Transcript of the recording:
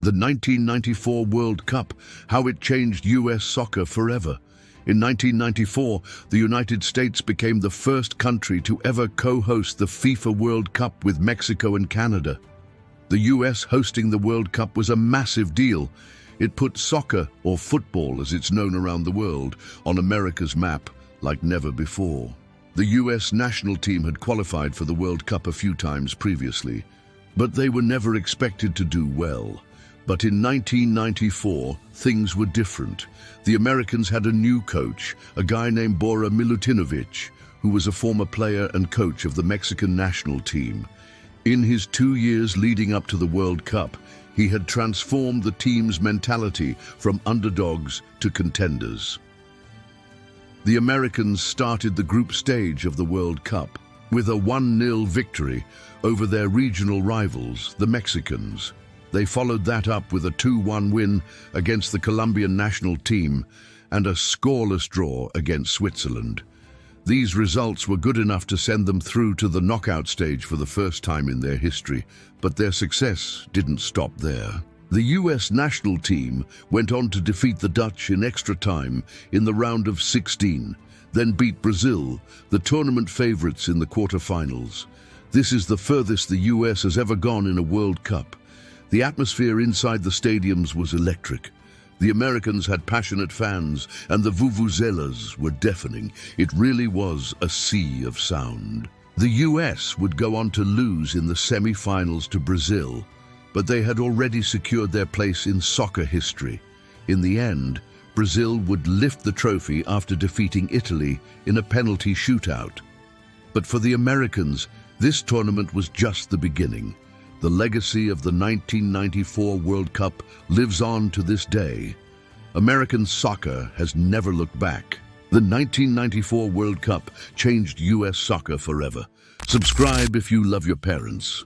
The 1994 World Cup, how it changed US soccer forever. In 1994, the United States became the first country to ever co-host the FIFA World Cup with Mexico and Canada. The US hosting the World Cup was a massive deal. It put soccer, or football as it's known around the world, on America's map like never before. The US national team had qualified for the World Cup a few times previously, but they were never expected to do well. But in 1994, things were different. The Americans had a new coach, a guy named Bora Milutinovic, who was a former player and coach of the Mexican national team. In his 2 years leading up to the World Cup, he had transformed the team's mentality from underdogs to contenders. The Americans started the group stage of the World Cup with a 1-0 victory over their regional rivals, the Mexicans. They followed that up with a 2-1 win against the Colombian national team and a scoreless draw against Switzerland. These results were good enough to send them through to the knockout stage for the first time in their history, but their success didn't stop there. The US national team went on to defeat the Dutch in extra time in the round of 16, then beat Brazil, the tournament favorites, in the quarterfinals. This is the furthest the US has ever gone in a World Cup. The atmosphere inside the stadiums was electric. The Americans had passionate fans, and the vuvuzelas were deafening. It really was a sea of sound. The US would go on to lose in the semi-finals to Brazil, but they had already secured their place in soccer history. In the end, Brazil would lift the trophy after defeating Italy in a penalty shootout. But for the Americans, this tournament was just the beginning. The legacy of the 1994 World Cup lives on to this day. American soccer has never looked back. The 1994 World Cup changed US soccer forever. Subscribe if you love your parents.